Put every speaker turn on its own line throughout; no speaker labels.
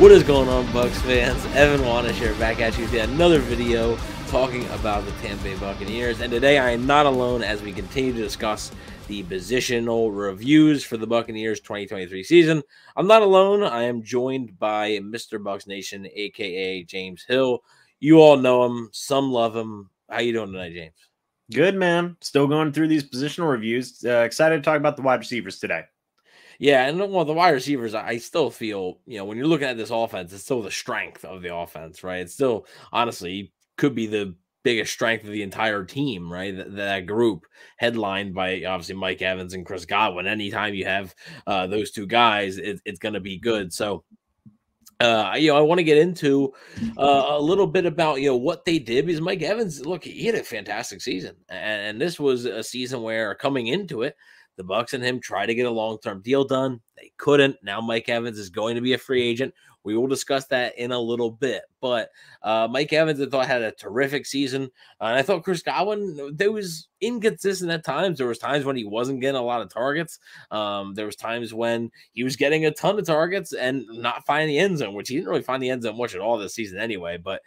What is going on, Bucs fans? Evan Wanish here, back at you with another video talking about the Tampa Bay Buccaneers. And today I am not alone as we continue to discuss the positional reviews for the Buccaneers 2023 season. I'm not alone. I am joined by Mr. Bucs Nation, aka James Hill. You all know him. Some love him. How you doing tonight, James?
Good, man. Still going through these positional reviews. Excited to talk about the wide receivers today.
Yeah, and well, the wide receivers, I still feel, when you're looking at this offense, it's still the strength of the offense, right? It's still, honestly, could be the biggest strength of the entire team, right? That group headlined by, obviously, Mike Evans and Chris Godwin. Anytime you have those two guys, it's going to be good. So, I want to get into a little bit about, what they did, because Mike Evans, look, he had a fantastic season. And this was a season where coming into it, the Bucs and him tried to get a long-term deal done. They couldn't. Now Mike Evans is going to be a free agent. We will discuss that in a little bit. But Mike Evans, I thought, had a terrific season. And I thought Chris Godwin, there was inconsistent at times. There was times when he wasn't getting a lot of targets. There was times when he was getting a ton of targets and not finding the end zone, which he didn't really find the end zone much at all this season anyway. But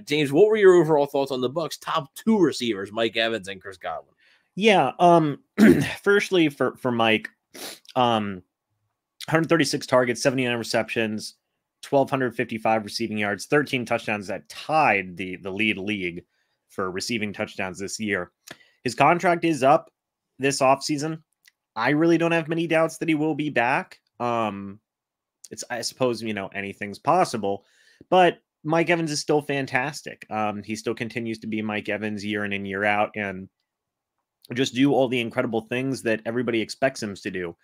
James, what were your overall thoughts on the Bucs' top two receivers, Mike Evans and Chris Godwin?
Yeah. Firstly, for Mike, 136 targets, 79 receptions, 1,255 receiving yards, 13 touchdowns that tied the lead league for receiving touchdowns this year. His contract is up this offseason. I really don't have many doubts that he will be back. I suppose, anything's possible, but Mike Evans is still fantastic. He still continues to be Mike Evans year in and year out, and just do all the incredible things that everybody expects him to do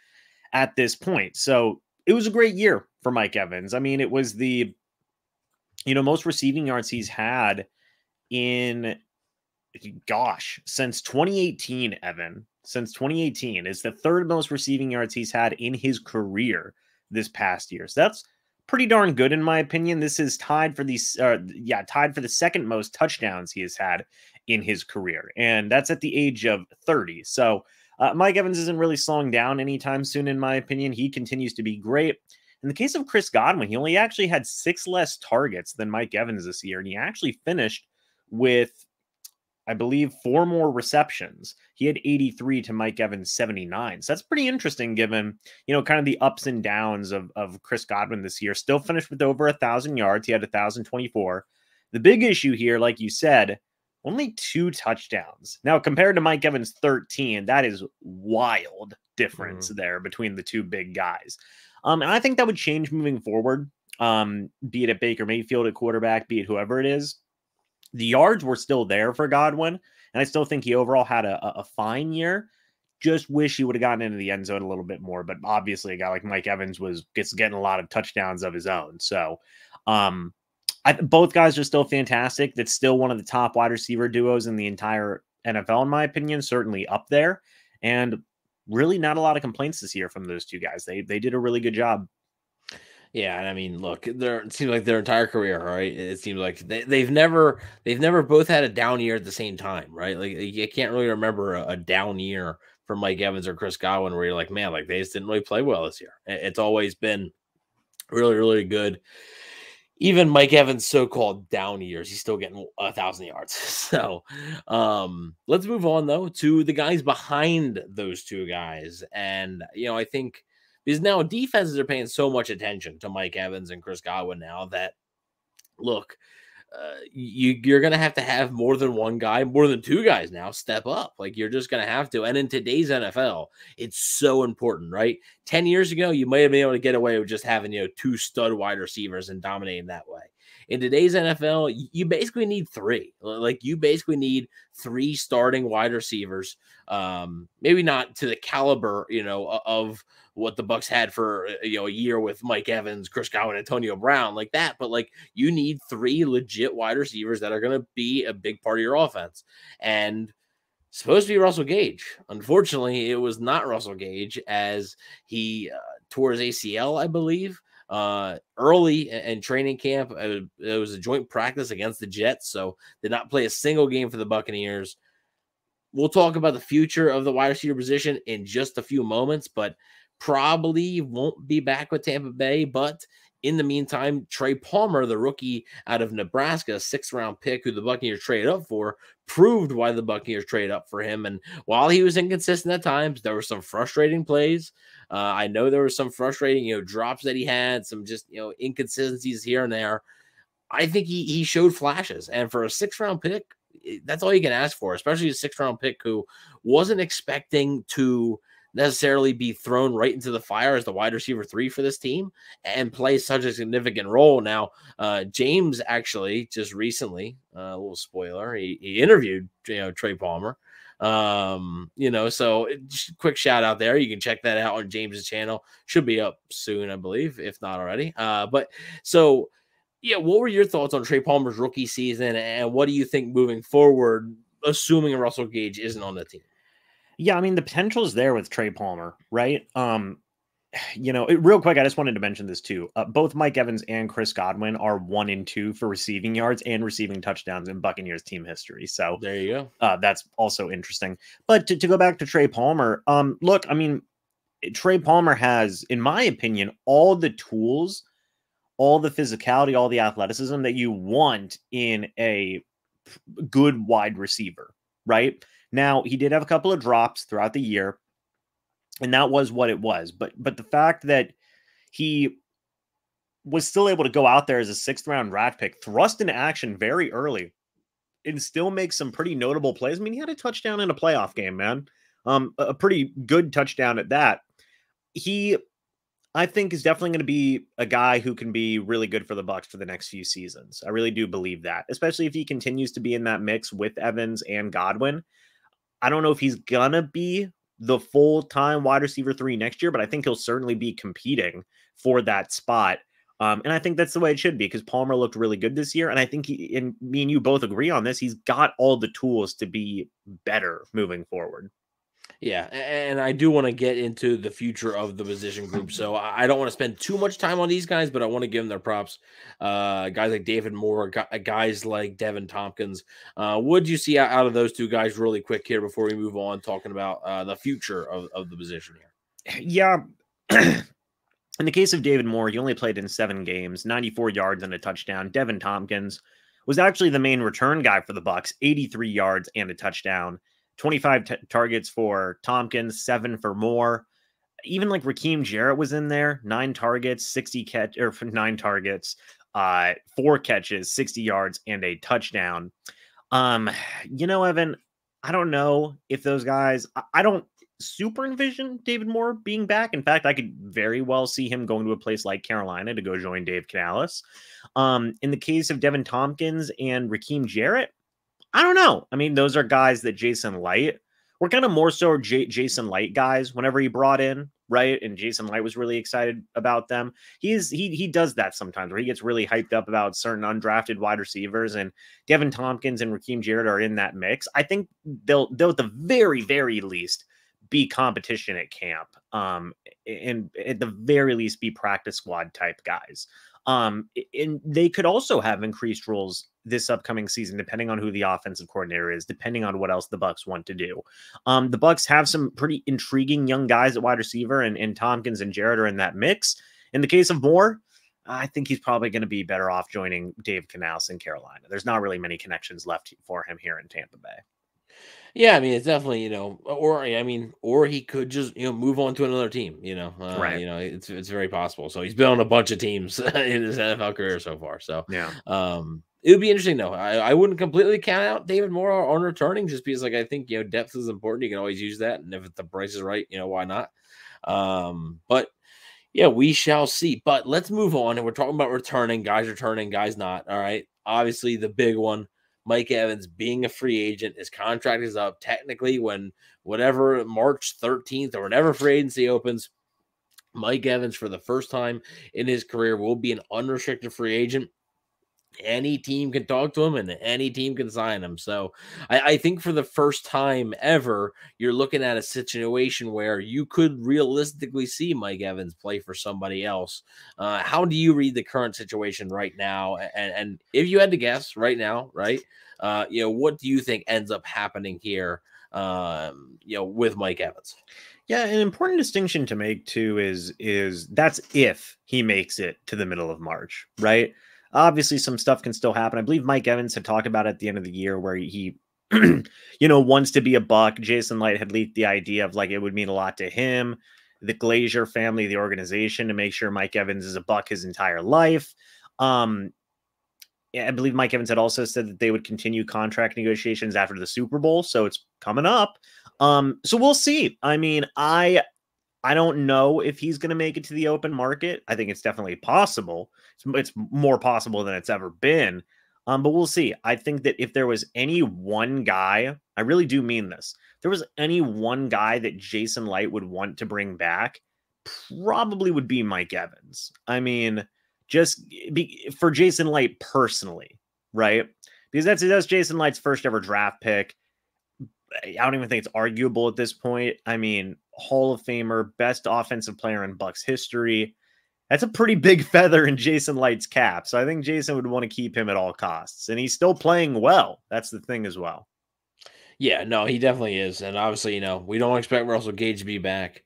at this point. So it was a great year for Mike Evans. I mean, it was the, most receiving yards he's had in, since 2018, Evan. Since 2018 is the third most receiving yards he's had in his career this past year. So that's pretty darn good, in my opinion. This is tied for the second most touchdowns he has had in his career, and that's at the age of 30. So Mike Evans isn't really slowing down anytime soon, in my opinion. He continues to be great. In the case of Chris Godwin, he only actually had 6 less targets than Mike Evans this year, and he actually finished with, I believe, 4 more receptions. He had 83 to Mike Evans' 79. So that's pretty interesting given, kind of the ups and downs of Chris Godwin this year. Still finished with over 1,000 yards. He had 1,024. The big issue here, like you said, only 2 touchdowns. Now, compared to Mike Evans' 13, that is wild difference there between the two big guys. And I think that would change moving forward, be it at Baker Mayfield at quarterback, be it whoever it is. The yards were still there for Godwin, and I still think he overall had a fine year. Just wish he would have gotten into the end zone a little bit more, but obviously a guy like Mike Evans gets getting a lot of touchdowns of his own. So both guys are still fantastic. That's still one of the top wide receiver duos in the entire NFL, in my opinion, certainly up there. And really not a lot of complaints this year from those two guys. They did a really good job.
Yeah, and I mean, look, it seems like their entire career, right? It seems like they've never both had a down year at the same time, right? Like you can't really remember a down year for Mike Evans or Chris Godwin where you're like, man, like they just didn't really play well this year. It's always been really, really good. Even Mike Evans' so-called down years, he's still getting 1,000 yards. So let's move on, though, to the guys behind those two guys. And, I think because now defenses are paying so much attention to Mike Evans and Chris Godwin now that, look, you're going to have more than one guy, more than two guys now step up. Like, you're just going to have to. And in today's NFL, it's so important, right? 10 years ago, you might have been able to get away with just having, 2 stud wide receivers and dominating that way. In today's NFL, you basically need 3. Like, you basically need 3 starting wide receivers. Maybe not to the caliber, of what the Bucs had for, a year with Mike Evans, Chris Godwin, Antonio Brown, like that. But, like, you need 3 legit wide receivers that are going to be a big part of your offense. And supposed to be Russell Gage. Unfortunately, it was not Russell Gage, as he tore his ACL, I believe, early in training camp. It was a joint practice against the Jets, so did not play a single game for the Buccaneers. We'll talk about the future of the wide receiver position in just a few moments, but probably won't be back with Tampa Bay. But In the meantime, Trey Palmer, the rookie out of Nebraska, 6th-round pick who the Buccaneers traded up for, proved why the Buccaneers traded up for him. And while he was inconsistent at times, there were some frustrating plays. I know there were some frustrating, drops that he had, some just, inconsistencies here and there. I think he showed flashes. And for a 6th-round pick, that's all you can ask for, especially a 6th-round pick who wasn't expecting to necessarily be thrown right into the fire as the wide receiver 3 for this team and play such a significant role. Now, James actually just recently, a little spoiler, he interviewed Trey Palmer. So quick shout out there. You can check that out on James's channel. Should be up soon, I believe, if not already. What were your thoughts on Trey Palmer's rookie season, and what do you think moving forward, assuming Russell Gage isn't on the team?
Yeah, I mean, the potential is there with Trey Palmer, right? Real quick, I just wanted to mention this too. Both Mike Evans and Chris Godwin are 1 and 2 for receiving yards and receiving touchdowns in Buccaneers team history. So
there you go.
That's also interesting. But to go back to Trey Palmer, look, I mean, Trey Palmer has, in my opinion, all the tools, all the physicality, all the athleticism that you want in a good wide receiver, right? Now, he did have a couple of drops throughout the year, and that was what it was. But the fact that he was still able to go out there as a 6th-round draft pick, thrust into action very early, and still make some pretty notable plays. I mean, he had a touchdown in a playoff game, man. A pretty good touchdown at that. He, I think, is definitely going to be a guy who can be really good for the Bucs for the next few seasons. I really do believe that, especially if he continues to be in that mix with Evans and Godwin. I don't know if he's going to be the full-time wide receiver 3 next year, but I think he'll certainly be competing for that spot. And I think that's the way it should be, because Palmer looked really good this year. And I think me and you both agree on this. He's got all the tools to be better moving forward.
Yeah, and I do want to get into the future of the position group. So I don't want to spend too much time on these guys, but I want to give them their props. Guys like David Moore, guys like Devin Tomkins. What do you see out of those two guys really quick here before we move on talking about the future of the position here?
Yeah. In the case of David Moore, he only played in 7 games, 94 yards and a touchdown. Devin Tomkins was actually the main return guy for the Bucs, 83 yards and a touchdown. 25 targets for Tomkins, 7 for Moore. Even like Raheem Jarrett was in there, 9 targets, 9 targets, 4 catches, 60 yards, and a touchdown. Evan, I don't know if those guys, I don't super envision David Moore being back. In fact, I could very well see him going to a place like Carolina to go join Dave Canales. In the case of Devin Tomkins and Raheem Jarrett, I don't know. I mean, those are guys that Jason Light, we're kind of more so Jason Light guys whenever he brought in, right? And Jason Light was really excited about them. He does that sometimes where he gets really hyped up about certain undrafted wide receivers, and Devin Tomkins and Raheem Jarrett are in that mix. I think they'll at the very, very least be competition at camp, and at the very least be practice squad type guys. And they could also have increased roles this upcoming season, depending on who the offensive coordinator is, depending on what else the Bucs want to do. The Bucs have some pretty intriguing young guys at wide receiver, and Tomkins and Jarrett are in that mix. In the case of Moore, I think he's probably going to be better off joining Dave Canales in Carolina. There's not really many connections left for him here in Tampa Bay.
Yeah, I mean, it's definitely, or he could just, move on to another team,
Right.
It's very possible. So he's been on a bunch of teams in his NFL career so far. So,
yeah.
It would be interesting though. I wouldn't completely count out David Moore on returning, just because I think, depth is important. You can always use that. And if the price is right, why not? But yeah, we shall see. But let's move on. And we're talking about returning, guys not. All right. Obviously the big one, Mike Evans being a free agent. His contract is up technically when whatever March 13th or whenever free agency opens. Mike Evans, for the first time in his career, will be an unrestricted free agent. Any team can talk to him and any team can sign him. So I think for the first time ever, you're looking at a situation where you could realistically see Mike Evans play for somebody else. How do you read the current situation right now? And if you had to guess right now, right, what do you think ends up happening here, with Mike Evans?
Yeah, an important distinction to make too is that's if he makes it to the middle of March, right? Obviously, some stuff can still happen. I believe Mike Evans had talked about it at the end of the year where he wants to be a Buck. Jason Light had leaked the idea of like it would mean a lot to him, the Glazier family, the organization, to make sure Mike Evans is a Buck his entire life. Yeah, I believe Mike Evans had also said that they would continue contract negotiations after the Super Bowl, so it's coming up. So we'll see. I mean, I don't know if he's going to make it to the open market. I think it's definitely possible. It's more possible than it's ever been. But we'll see. I think that if there was any one guy, I really do mean this, if there was any one guy that Jason Light would want to bring back, probably would be Mike Evans. I mean, for Jason Light personally, right? Because that's Jason Light's first ever draft pick. I don't even think it's arguable at this point. I mean, Hall of Famer, best offensive player in Bucs history. That's a pretty big feather in Jason Light's cap. So I think Jason would want to keep him at all costs. And he's still playing well. That's the thing as well.
Yeah, no, he definitely is. And obviously, we don't expect Russell Gage to be back.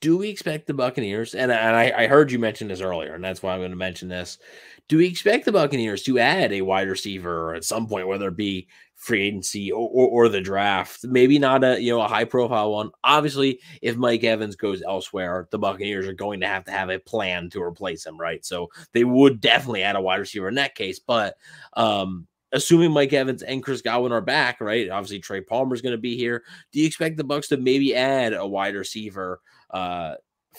Do we expect the Buccaneers? And I heard you mention this earlier, and that's why I'm going to mention this. Do we expect the Buccaneers to add a wide receiver at some point, whether it be free agency or the draft? Maybe not a high profile one. Obviously, if Mike Evans goes elsewhere, the Buccaneers are going to have a plan to replace him, right? So they would definitely add a wide receiver in that case. But assuming Mike Evans and Chris Godwin are back, right? Obviously, Trey Palmer is going to be here. Do you expect the Bucs to maybe add a wide receiver? 4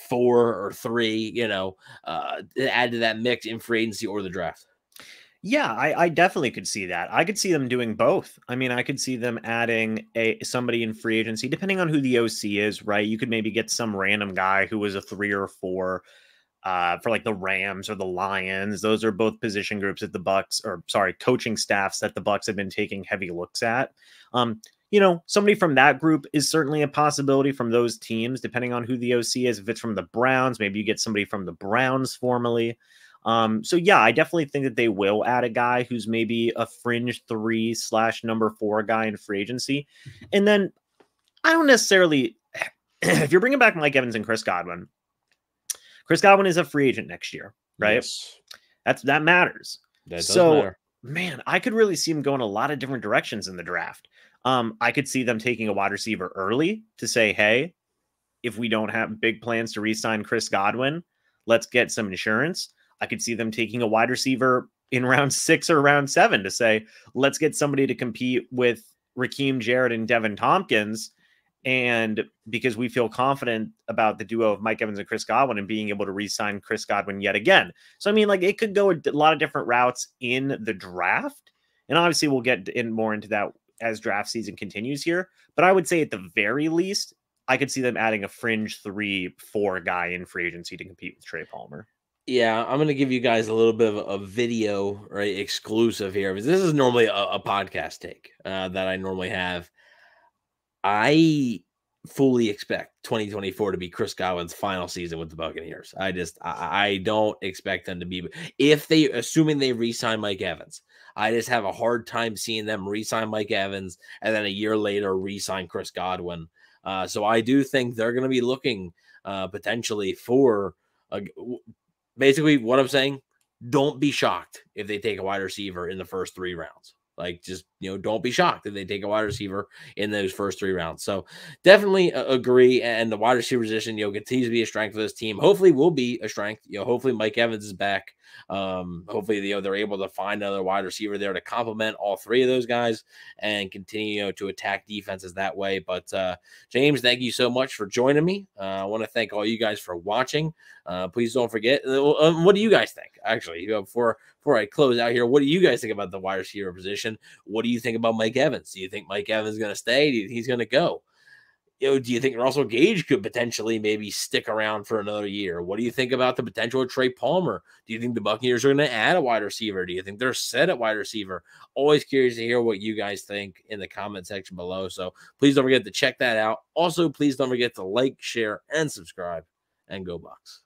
or 3, add to that mix in free agency or the draft?
Yeah, I definitely could see that. I could see them doing both. I mean, I could see them adding somebody in free agency, depending on who the OC is, right? You could maybe get some random guy who was a 3 or 4 for like the Rams or the Lions. Those are both position groups that coaching staffs that the Bucs have been taking heavy looks at. Somebody from that group is certainly a possibility from those teams, depending on who the OC is. If it's from the Browns, maybe you get somebody from the Browns formerly. So yeah, I definitely think that they will add a guy who's maybe a fringe 3/number 4 guy in free agency. And then I don't necessarily, if you're bringing back Mike Evans and Chris Godwin is a free agent next year, right?
Yes.
That matters.
That does matter.
Man, I could really see him going a lot of different directions in the draft. I could see them taking a wide receiver early to say, hey, if we don't have big plans to re-sign Chris Godwin, let's get some insurance. I could see them taking a wide receiver in round 6 or round 7 to say, let's get somebody to compete with Raheem Jarrett and Devin Tomkins. And because we feel confident about the duo of Mike Evans and Chris Godwin and being able to re-sign Chris Godwin yet again. So, I mean, like it could go a lot of different routes in the draft. And obviously we'll get more into that as draft season continues here. But I would say at the very least, I could see them adding a fringe 3/4 guy in free agency to compete with Trey Palmer.
Yeah, I'm going to give you guys a little bit of a video, right, exclusive here. This is normally a podcast take that I normally have. I fully expect 2024 to be Chris Godwin's final season with the Buccaneers. I don't expect them to be, assuming they re-sign Mike Evans, I just have a hard time seeing them re-sign Mike Evans and then a year later re-sign Chris Godwin. So I do think they're going to be looking potentially for basically what I'm saying. Don't be shocked if they take a wide receiver in the first 3 rounds. Like, just, don't be shocked if they take a wide receiver in those first 3 rounds. So definitely agree. And the wide receiver position, continues to be a strength for this team. Hopefully will be a strength. Hopefully Mike Evans is back. Hopefully, they're able to find another wide receiver there to complement all 3 of those guys and continue, to attack defenses that way. But James, thank you so much for joining me. I want to thank all you guys for watching. Please don't forget, what do you guys think? Actually, before I close out here, what do you guys think about the wide receiver position? What do you think about Mike Evans? Do you think Mike Evans is going to stay? Do you think he's going to go? Do you think Russell Gage could potentially maybe stick around for another year? What do you think about the potential of Trey Palmer? Do you think the Buccaneers are going to add a wide receiver? Do you think they're set at wide receiver? Always curious to hear what you guys think in the comment section below. So please don't forget to check that out. Also, please don't forget to like, share, and subscribe. And go Bucs.